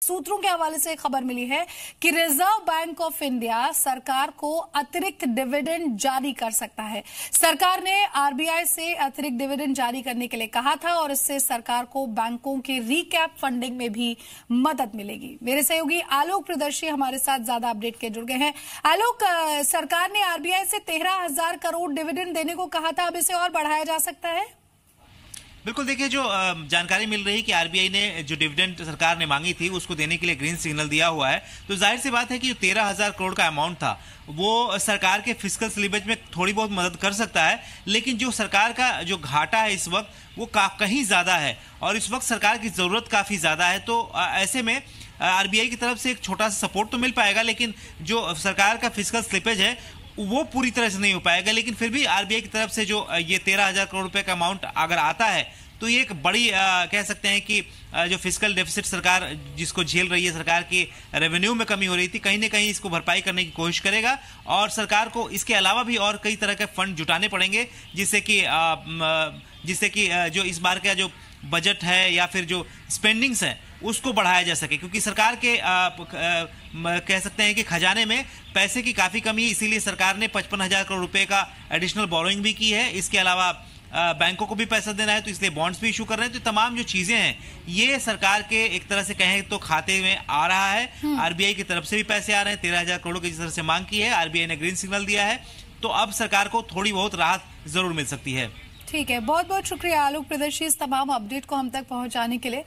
सूत्रों के हवाले से खबर मिली है कि रिजर्व बैंक ऑफ इंडिया सरकार को अतिरिक्त डिविडेंड जारी कर सकता है। सरकार ने आरबीआई से अतिरिक्त डिविडेंड जारी करने के लिए कहा था और इससे सरकार को बैंकों की रिकैप फंडिंग में भी मदद मिलेगी। मेरे सहयोगी आलोक प्रदर्शी हमारे साथ ज्यादा अपडेट के जुड़ गए हैं। आलोक, सरकार ने आरबीआई से 13,000 करोड़ डिविडेंड देने को कहा था, अब इसे और बढ़ाया जा सकता है? बिल्कुल, देखिए, जो जानकारी मिल रही है कि आरबीआई ने जो डिविडेंड सरकार ने मांगी थी उसको देने के लिए ग्रीन सिग्नल दिया हुआ है। तो जाहिर सी बात है कि जो 13,000 करोड़ का अमाउंट था वो सरकार के फिस्कल स्लीपेज में थोड़ी बहुत मदद कर सकता है, लेकिन जो सरकार का जो घाटा है इस वक्त वो कहीं ज़्यादा है और इस वक्त सरकार की ज़रूरत काफ़ी ज़्यादा है। तो ऐसे में आरबीआई की तरफ से एक छोटा सा सपोर्ट तो मिल पाएगा, लेकिन जो सरकार का फिस्कल स्लिपेज है वो पूरी तरह से नहीं हो पाएगा। लेकिन फिर भी आरबीआई की तरफ से जो ये 13,000 करोड़ रुपए का अमाउंट अगर आता है तो ये एक बड़ी कह सकते हैं कि जो फिस्कल डेफिसिट सरकार जिसको झेल रही है, सरकार की रेवेन्यू में कमी हो रही थी, कहीं ना कहीं इसको भरपाई करने की कोशिश करेगा और सरकार को इसके अलावा भी और कई तरह के फंड जुटाने पड़ेंगे जिससे कि जो इस बार का जो बजट है या फिर जो स्पेंडिंग्स है उसको बढ़ाया जा सके, क्योंकि सरकार के कह सकते हैं कि खजाने में पैसे की काफ़ी कमी है। इसीलिए सरकार ने 55,000 करोड़ रुपए का एडिशनल बोरोइंग भी की है। इसके अलावा बैंकों को भी पैसा देना है तो इसलिए बॉन्ड्स भी इशू कर रहे हैं। तो तमाम जो चीजें हैं ये सरकार के एक तरह से कहें तो खाते में आ रहा है। आरबीआई की तरफ से भी पैसे आ रहे हैं, 13,000 करोड़ की जिस तरह से मांग की है, आरबीआई ने ग्रीन सिग्नल दिया है, तो अब सरकार को थोड़ी बहुत राहत जरूर मिल सकती है। ठीक है, बहुत बहुत शुक्रिया आलोक प्रदर्शी इस तमाम अपडेट को हम तक पहुंचाने के लिए।